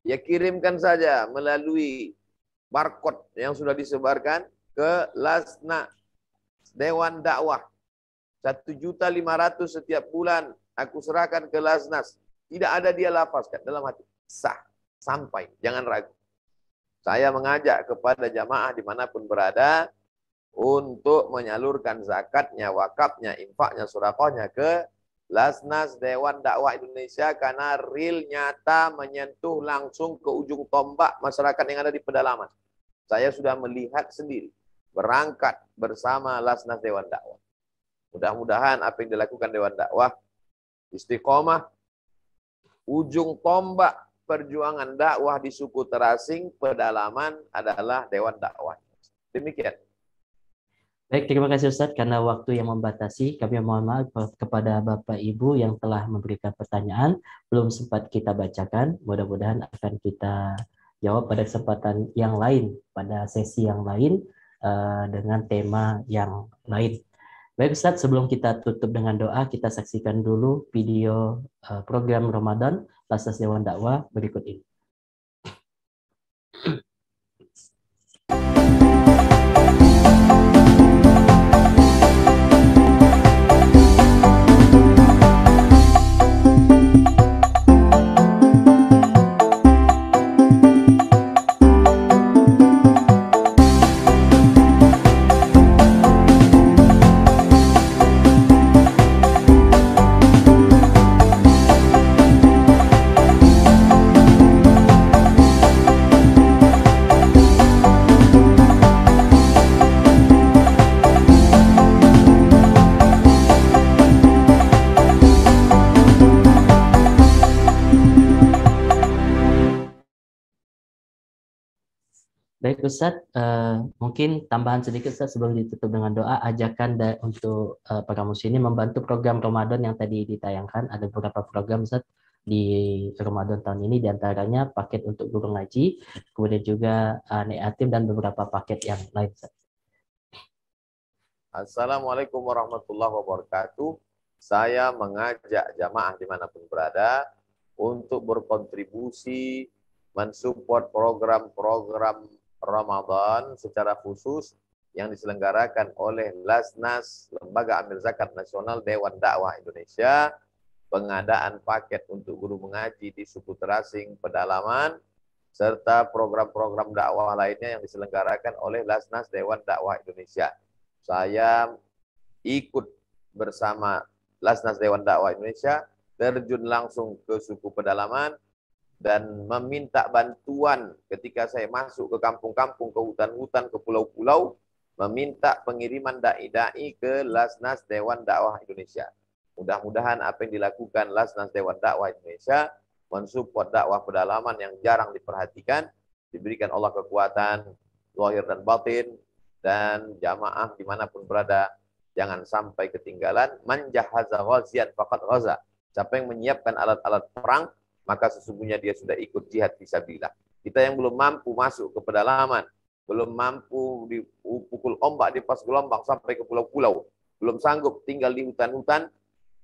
Speaker 3: Ya kirimkan saja melalui barcode yang sudah disebarkan ke Lasnas Dewan Dakwah. 1.500.000 setiap bulan aku serahkan ke Lasnas. Tidak ada dia lafazkan dalam hati. Sah. Sampai. Jangan ragu. Saya mengajak kepada jamaah dimanapun berada untuk menyalurkan zakatnya, wakafnya, infaknya, sedekahnya ke Lasnas Dewan Dakwah Indonesia karena real nyata menyentuh langsung ke ujung tombak masyarakat yang ada di pedalaman. Saya sudah melihat sendiri. Berangkat bersama Lasnas Dewan Dakwah. Mudah-mudahan apa yang dilakukan Dewan Dakwah istiqomah. Ujung tombak perjuangan dakwah di suku terasing pedalaman adalah Dewan Dakwah. Demikian.
Speaker 1: Baik, terima kasih Ustadz. Karena waktu yang membatasi, kami mohon maaf kepada Bapak Ibu yang telah memberikan pertanyaan. Belum sempat kita bacakan. Mudah-mudahan akan kita jawab pada kesempatan yang lain, pada sesi yang lain, dengan tema yang lain. Baik Ustadz, sebelum kita tutup dengan doa, kita saksikan dulu video program Ramadan Lasnas Dewan Dakwah berikut ini. Baik Ustadz, mungkin tambahan sedikit Ustadz sebelum ditutup dengan doa, ajakan untuk para muslimin membantu program Ramadan yang tadi ditayangkan. Ada beberapa program Ustadz di Ramadan tahun ini, diantaranya paket untuk guru ngaji, kemudian juga anak yatim dan beberapa paket yang lain Ustadz.
Speaker 3: Assalamualaikum warahmatullahi wabarakatuh. Saya mengajak jamaah dimanapun berada untuk berkontribusi mensupport program-program Ramadan secara khusus yang diselenggarakan oleh Lasnas, Lembaga Amil Zakat Nasional Dewan Dakwah Indonesia, pengadaan paket untuk guru mengaji di suku terasing pedalaman, serta program-program dakwah lainnya yang diselenggarakan oleh Lasnas Dewan Dakwah Indonesia. Saya ikut bersama Lasnas Dewan Dakwah Indonesia, terjun langsung ke suku pedalaman, dan meminta bantuan ketika saya masuk ke kampung-kampung, ke hutan-hutan, ke pulau-pulau, meminta pengiriman dai-dai ke Lasnas Dewan Dakwah Indonesia. Mudah-mudahan apa yang dilakukan Lasnas Dewan Dakwah Indonesia mensupport dakwah pedalaman yang jarang diperhatikan, diberikan Allah kekuatan zahir dan batin, dan jamaah dimanapun berada jangan sampai ketinggalan. Man jahaza ghazian faqad ghaza. Siapa yang menyiapkan alat-alat perang, maka sesungguhnya dia sudah ikut jihad fisabilillah. Kita yang belum mampu masuk ke pedalaman, belum mampu dipukul ombak di pas gelombang sampai ke pulau-pulau, belum sanggup tinggal di hutan-hutan,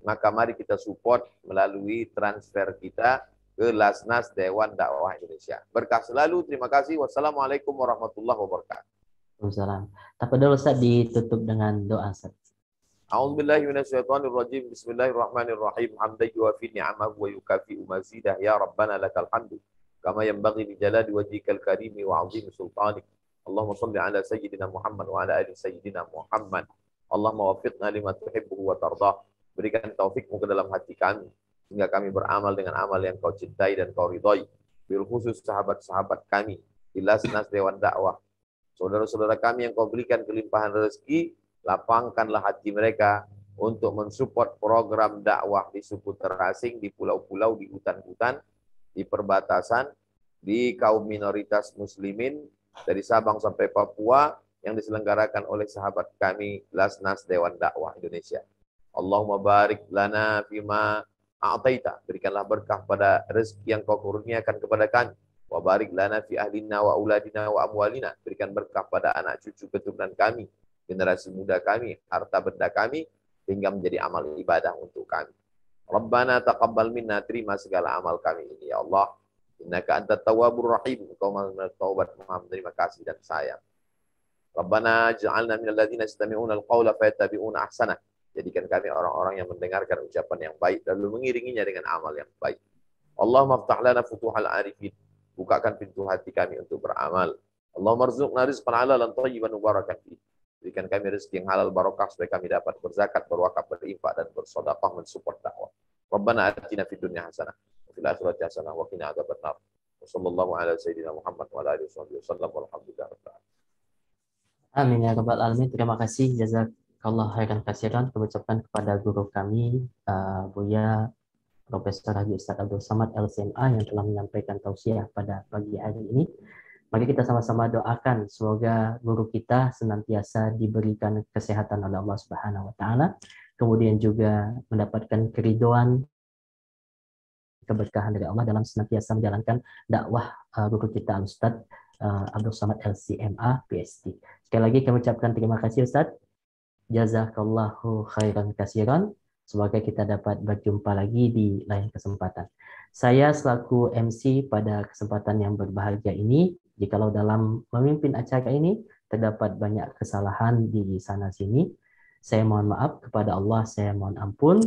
Speaker 3: maka mari kita support melalui transfer kita ke Lasnas Dewan Dakwah Indonesia. Berkah selalu, terima kasih. Wassalamualaikum warahmatullahi wabarakatuh.
Speaker 1: Waalaikumsalam. Tapi dulu Ustaz ditutup dengan doa Ustaz.
Speaker 3: A'udzubillahi minasyaitonirrajim. Bismillahirrahmanirrahim. Hamdan yuwafi ni'amahu wa yukafi'u mazidah. Ya Rabbana lakal hamdu kama yanbaghi li jalali wajhikal karimi wa 'azimi sultanik. Allahumma shalli ala sayyidina Muhammad wa ala ali sayyidina Muhammad. Allahumma waffiqna lima tuhibbu wa tardah. Berikan taufikmu ke dalam hati kami sehingga kami beramal dengan amal yang kau cintai dan kau ridhai. Bil khusus sahabat-sahabat kami di Lasnas Dewan Dakwah, saudara-saudara kami yang kau berikan kelimpahan rezeki, lapangkanlah hati mereka untuk mensupport program dakwah di suku terasing, di pulau-pulau, di hutan-hutan, di perbatasan, di kaum minoritas muslimin, dari Sabang sampai Papua, yang diselenggarakan oleh sahabat kami Lasnas Dewan Dakwah Indonesia. Allahumma barik lana fima a'taita. Berikanlah berkah pada rezeki yang kau kurniakan kepada kami. Wa barik lana fi ahlina wa auladina wa amwalina. Berikan berkah pada anak cucu keturunan kami, generasi muda kami, harta benda kami, hingga menjadi amal ibadah untuk kami. Rabbana taqabbal minna, terima segala amal kami ini ya Allah. Innaka antat tawwabur rahim. Engkau Maha taubat, Maha menerima kasih dan sayang. Rabbana ja'alna minal ladzina yastami'una al-qaula fayattabi'una ahsanah. Jadikan kami orang-orang yang mendengarkan ucapan yang baik lalu mengiringinya dengan amal yang baik. Allahumma ftah lana futuhal arifin. Bukakan pintu hati kami untuk beramal. Allahumma rzuqna rizqan halalan thayyiban mubarakan fi. Berikan kami rezeki yang halal barakah supaya kami dapat berzakat, berwakaf, berinfak dan bersedekah mensupport dakwah. Rabbana atina fid dunya hasanah wa fil akhirati hasanah wa qina adzabannar. Wassallallahu ala sayyidina Muhammad wa ala alihi wasallam walhamdulillahi rabbil alamin.
Speaker 1: Amin ya rabbal alamin. Terima kasih jazakallah khairan katsiran kami ucapkan kepada guru kami Buya Profesor Haji Ustadz Abdul Samad LCMA yang telah menyampaikan tausiah pada pagi hari ini. Mari kita sama-sama doakan semoga guru kita senantiasa diberikan kesehatan oleh Allah Subhanahu wa taala, kemudian juga mendapatkan keridhaan keberkahan dari Allah dalam senantiasa menjalankan dakwah guru kita Ustadz Abdul Samad LCMA PhD. Sekali lagi kami ucapkan terima kasih Ustadz. Jazakallahu khairan katsiran. Semoga kita dapat berjumpa lagi di lain kesempatan. Saya selaku MC pada kesempatan yang berbahagia ini, jikalau dalam memimpin acara ini terdapat banyak kesalahan di sana sini, saya mohon maaf kepada Allah, saya mohon ampun.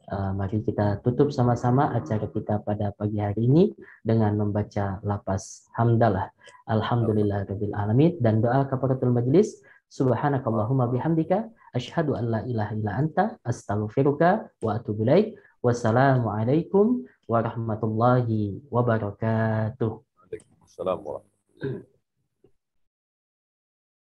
Speaker 1: Mari kita tutup sama-sama acara kita pada pagi hari ini dengan membaca lafaz hamdalah alhamdulillahirabbil alamin dan doa kafaratul majlis. Subhanakallahumma bihamdika asyhadu an la ilaha illa anta astaghfiruka wa atubu ilaik. Wassalamualaikum warahmatullahi wabarakatuh.
Speaker 3: Waalaikumsalam warahmatullahi wabarakatuh.